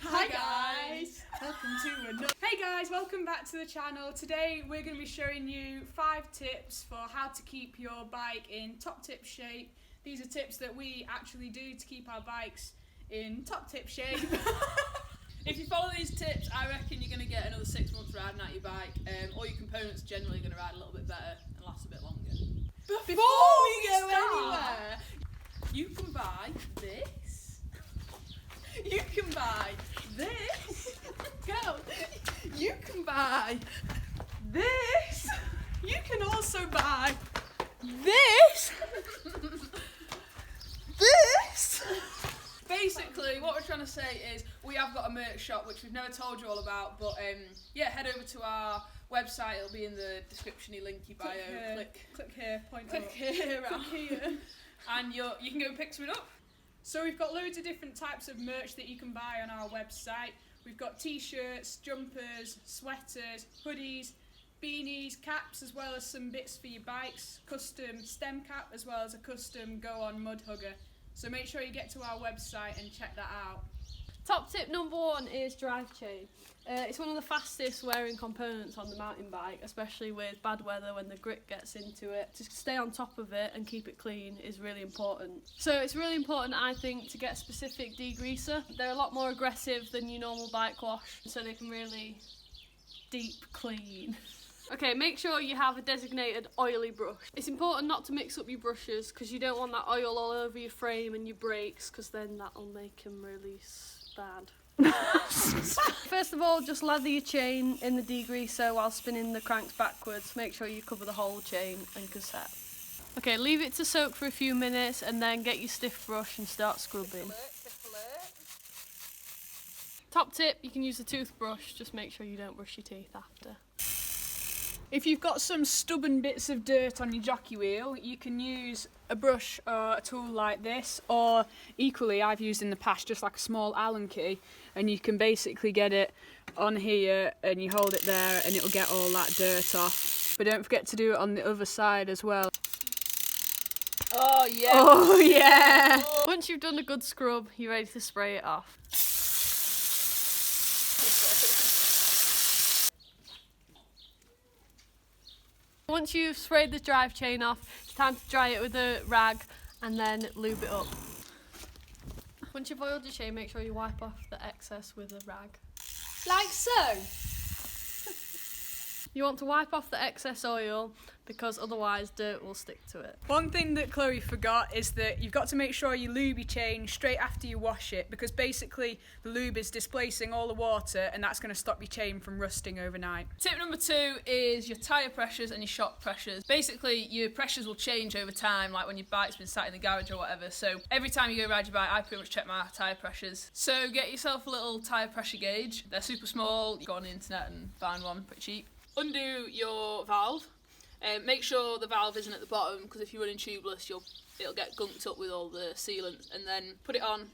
Hi guys! Welcome to another. Hey guys, welcome back to the channel. Today we're going to be showing you 5 tips for how to keep your bike in top tip shape. These are tips that we actually do to keep our bikes in top tip shape. If you follow these tips, I reckon you're going to get another 6 months riding out your bike. All your components are generally going to ride a little bit better and last a bit longer. Before we go anywhere, you can buy this. You can buy this. Go. You can buy this. You can also buy This. This. Basically, what we're trying to say is we have got a merch shop which we've never told you all about, but yeah, head over to our website. It'll be in the description-y, linky bio. Click here, point Click up. here, Click here. and you can go and pick something up. So we've got loads of different types of merch that you can buy on our website. We've got t-shirts, jumpers, sweaters, hoodies, beanies, caps, as well as some bits for your bikes, custom stem cap, as well as a custom Gowaan mud hugger. So make sure you get to our website and check that out. Top tip number 1 is drive chain. It's one of the fastest wearing components on the mountain bike, especially with bad weather when the grit gets into it. To stay on top of it and keep it clean is really important. So it's really important, I think, to get a specific degreaser. They're a lot more aggressive than your normal bike wash, so they can really deep clean. Okay, make sure you have a designated oily brush. It's important not to mix up your brushes because you don't want that oil all over your frame and your brakes, because then that'll make them really bad. First of all, just lather your chain in the degreaser while spinning the cranks backwards. Make sure you cover the whole chain and cassette. Okay, leave it to soak for a few minutes and then get your stiff brush and start scrubbing. Top tip, you can use a toothbrush, just make sure you don't brush your teeth after. If you've got some stubborn bits of dirt on your jockey wheel, you can use a brush or a tool like this, or equally I've used in the past just like a small Allen key, and you can basically get it on here and you hold it there and it'll get all that dirt off. But don't forget to do it on the other side as well. Oh yeah. Oh yeah! Once you've done a good scrub, you're ready to spray it off. Once you've sprayed the drive chain off, it's time to dry it with a rag and then lube it up. Once you've oiled your chain, make sure you wipe off the excess with a rag. Like so. You want to wipe off the excess oil because otherwise dirt will stick to it. One thing that Chloe forgot is that you've got to make sure you lube your chain straight after you wash it, because basically the lube is displacing all the water and that's going to stop your chain from rusting overnight. Tip number 2 is your tyre pressures and your shock pressures. Basically, your pressures will change over time, like when your bike's been sat in the garage or whatever. So every time you go ride your bike, I pretty much check my tyre pressures. So get yourself a little tyre pressure gauge. They're super small. You go on the internet and find one pretty cheap. Undo your valve. Make sure the valve isn't at the bottom, because if you're running tubeless, it'll get gunked up with all the sealant. And then put it on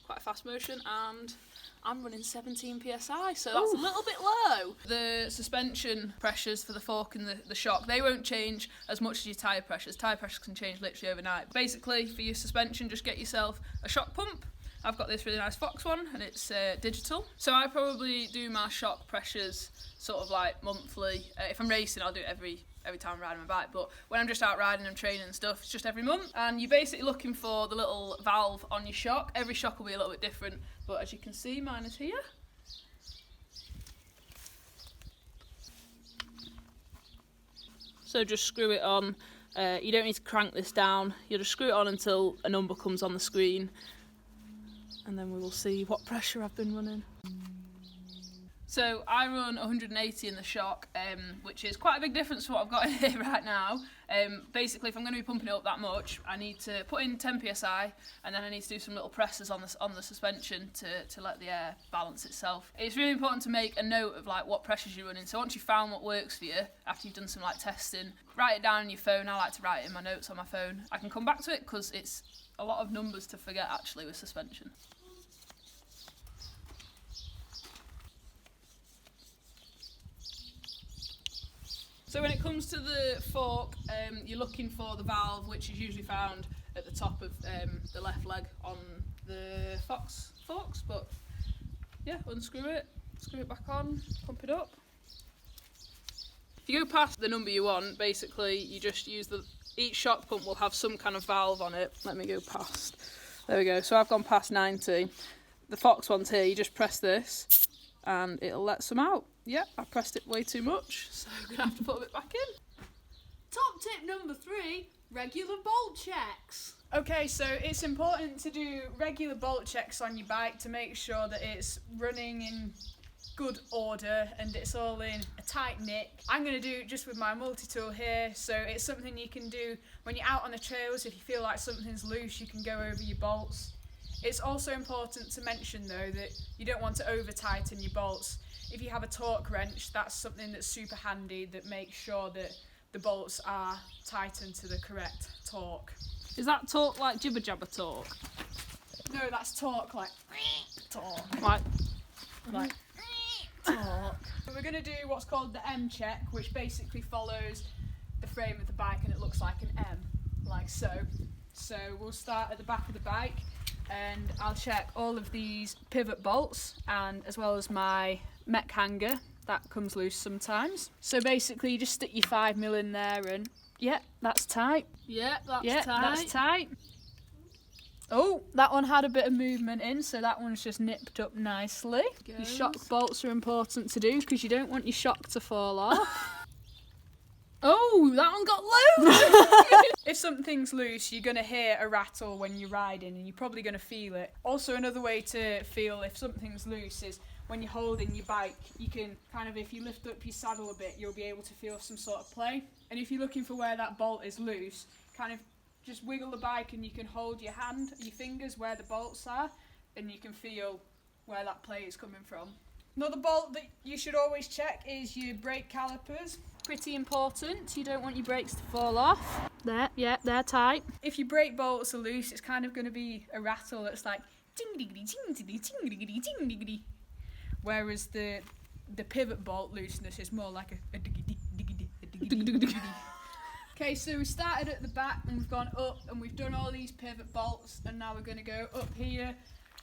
quite a fast motion, and I'm running 17 psi, so that's a little bit low. The suspension pressures for the fork and the shock, they won't change as much as your tyre pressures. Tyre pressures can change literally overnight. Basically, for your suspension, just get yourself a shock pump. I've got this really nice Fox one, and it's digital. So I probably do my shock pressures sort of like monthly. If I'm racing, I'll do it every time I'm riding my bike. But when I'm just out riding and training and stuff, it's just every month. And you're basically looking for the little valve on your shock. Every shock will be a little bit different, but as you can see, mine is here. So just screw it on. You don't need to crank this down. You'll just screw it on until a number comes on the screen, and then we will see what pressure I've been running. So I run 180 in the shock, which is quite a big difference from what I've got in here right now. Basically, if I'm going to be pumping it up that much, I need to put in 10 psi, and then I need to do some little presses on the suspension to let the air balance itself. It's really important to make a note of like what pressures you're running. So once you've found what works for you, after you've done some like testing, write it down on your phone. I like to write it in my notes on my phone. I can come back to it because it's a lot of numbers to forget actually with suspension. So when it comes to the fork, you're looking for the valve, which is usually found at the top of the left leg on the Fox forks, but yeah, unscrew it, screw it back on, pump it up. If you go past the number you want, basically you just use each shock pump will have some kind of valve on it. Let me go past. There we go. So I've gone past 90. The Fox one's here. You just press this and it'll let some out. Yep, I pressed it way too much, so I'm going to have to put a bit back in. Top tip number 3, regular bolt checks. Okay, so it's important to do regular bolt checks on your bike to make sure that it's running in good order and it's all in a tight knit. I'm going to do it just with my multi-tool here, so it's something you can do when you're out on the trails. If you feel like something's loose, you can go over your bolts. It's also important to mention though that you don't want to over tighten your bolts. If you have a torque wrench, that's something that's super handy that makes sure that the bolts are tightened to the correct torque. Is that torque like jibber jabber torque? No, that's torque like torque. Like Torque. So we're going to do what's called the M check, which basically follows the frame of the bike and it looks like an M, like so. So we'll start at the back of the bike and I'll check all of these pivot bolts and as well as my mech hanger that comes loose sometimes. So basically you just stick your 5mm in there and yeah, that's tight. yeah, that's Yeah, tight. that's tight. Oh, that one had a bit of movement in, so that one's just nipped up nicely. Your Goes. shock bolts are important to do because you don't want your shock to fall off. Oh, that one got loose! If something's loose, you're going to hear a rattle when you're riding and you're probably going to feel it. Also, another way to feel if something's loose is when you're holding your bike, you can kind of, if you lift up your saddle a bit, you'll be able to feel some sort of play. And if you're looking for where that bolt is loose, kind of just wiggle the bike and you can hold your fingers where the bolts are and you can feel where that play is coming from. Another bolt that you should always check is your brake calipers. Pretty important, you don't want your brakes to fall off. There, yeah, they're tight. If your brake bolts are loose, it's kind of going to be a rattle that's like ting-diggity, ting-diggity, ting-diggity, ting-diggity. Whereas the pivot bolt looseness is more like a diggity, diggity, diggity, diggity. Okay, so we started at the back and we've gone up and we've done all these pivot bolts and now we're going to go up here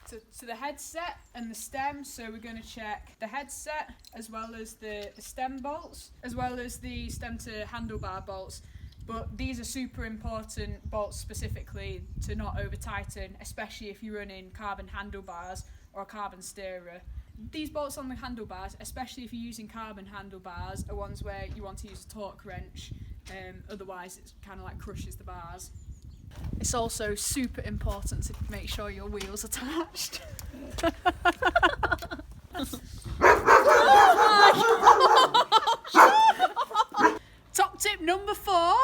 to the headset and the stem. So we're going to check the headset as well as the stem bolts as well as the stem to handlebar bolts. But these are super important bolts specifically to not over tighten, especially if you're running carbon handlebars or a carbon steerer. These bolts on the handlebars, especially if you're using carbon handlebars, are ones where you want to use a torque wrench. Otherwise it kind of like crushes the bars. It's also super important to make sure your wheels are attached. Top tip number 4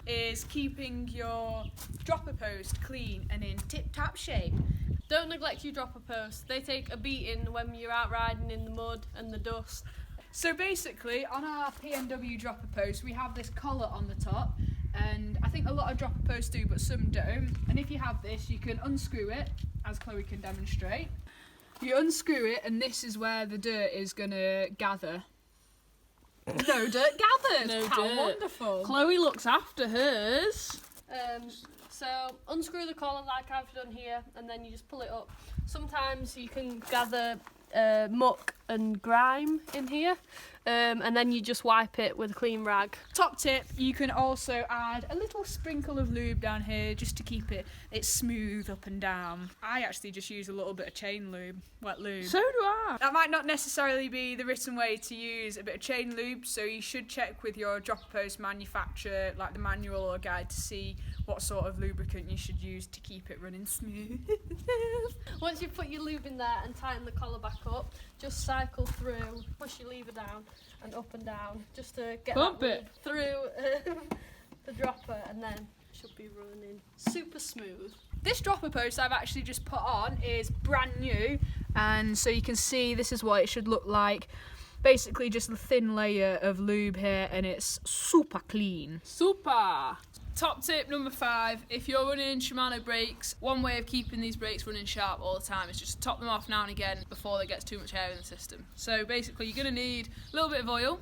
is keeping your dropper post clean and in tip-tap shape. Don't neglect your dropper posts. They take a beating when you're out riding in the mud and the dust. So basically, on our PNW dropper post, we have this collar on the top, and I think a lot of dropper posts do, but some don't. And if you have this, you can unscrew it, as Chloe can demonstrate. You unscrew it, and this is where the dirt is going to gather. No dirt gathers! No How dirt. wonderful! Chloe looks after hers. So unscrew the collar like I've done here and then you just pull it up. Sometimes you can gather muck and grime in here and then you just wipe it with a clean rag. Top tip, you can also add a little sprinkle of lube down here just to keep it smooth up and down. I actually just use a little bit of chain lube, wet lube. So do I. That might not necessarily be the written way to use a bit of chain lube, so you should check with your dropper post manufacturer, like the manual or guide, to see what sort of lubricant you should use to keep it running smooth. Once you put your lube in there and tighten the collar back up, just cycle through, push your lever down and up and down just to get Bump that it. lube through the dropper and then it should be running super smooth. This dropper post I've actually just put on is brand new, and so you can see this is what it should look like. Basically just a thin layer of lube here and it's super clean. Super. Top tip number 5, if you're running Shimano brakes, one way of keeping these brakes running sharp all the time is just to top them off now and again before there gets too much air in the system. So basically you're going to need a little bit of oil,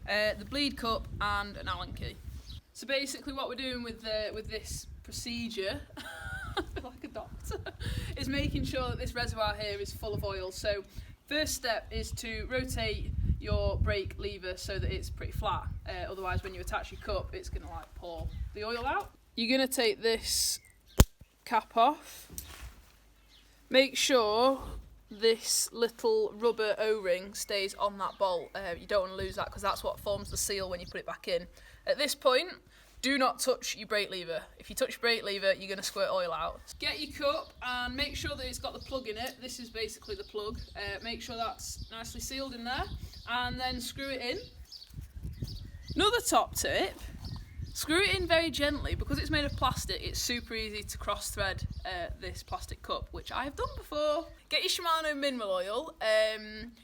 the bleed cup and an Allen key. So basically what we're doing with this procedure, like a doctor, is making sure that this reservoir here is full of oil. So first step is to rotate your brake lever so that it's pretty flat. Otherwise, when you attach your cup, it's going to like pour the oil out. You're going to take this cap off. Make sure this little rubber O-ring stays on that bolt. You don't want to lose that because that's what forms the seal when you put it back in. At this point, do not touch your brake lever. If you touch your brake lever, you're going to squirt oil out. Get your cup and make sure that it's got the plug in it. This is basically the plug. Make sure that's nicely sealed in there and then screw it in. Another top tip, screw it in very gently. Because it's made of plastic, it's super easy to cross thread this plastic cup, which I have done before. Get your Shimano mineral oil.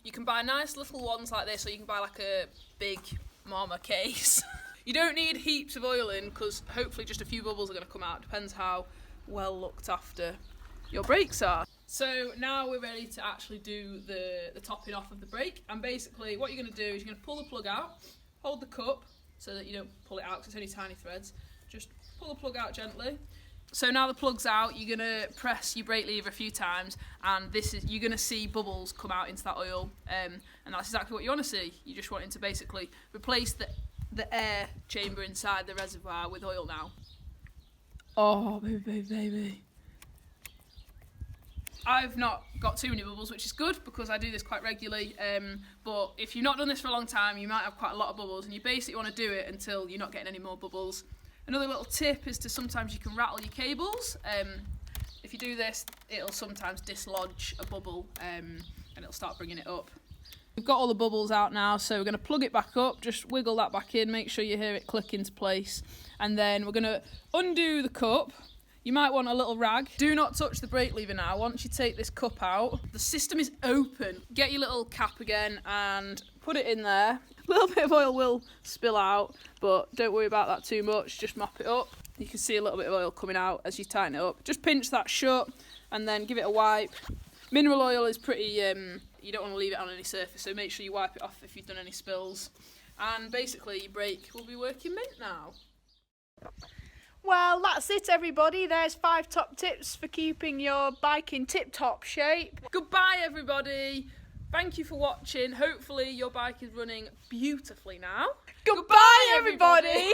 You can buy nice little ones like this, or you can buy like a big mama case. You don't need heaps of oil in because hopefully just a few bubbles are going to come out. Depends how well looked after your brakes are. So now we're ready to actually do the topping off of the brake. And basically what you're going to do is you're going to pull the plug out, hold the cup so that you don't pull it out because it's only tiny threads. Just pull the plug out gently. So now the plug's out, you're going to press your brake lever a few times and you're going to see bubbles come out into that oil. And that's exactly what you want to see. You're just wanting to basically replace the air chamber inside the reservoir with oil now. Oh, baby. I've not got too many bubbles, which is good because I do this quite regularly. But if you've not done this for a long time, you might have quite a lot of bubbles and you basically want to do it until you're not getting any more bubbles. Another little tip is to sometimes you can rattle your cables. If you do this, it'll sometimes dislodge a bubble and it'll start bringing it up. We've got all the bubbles out now, so we're going to plug it back up, just wiggle that back in, make sure you hear it click into place, and then we're going to undo the cup. You might want a little rag. Do not touch the brake lever now. Once you take this cup out, the system is open. Get your little cap again and put it in there. A little bit of oil will spill out, but don't worry about that too much, just mop it up. You can see a little bit of oil coming out as you tighten it up. Just pinch that shut and then give it a wipe. Mineral oil is pretty, you don't want to leave it on any surface, so make sure you wipe it off if you've done any spills. And basically your brake will be working mint now. Well, that's it everybody. There's 5 top tips for keeping your bike in tip-top shape. Goodbye everybody. Thank you for watching. Hopefully your bike is running beautifully now. Goodbye everybody.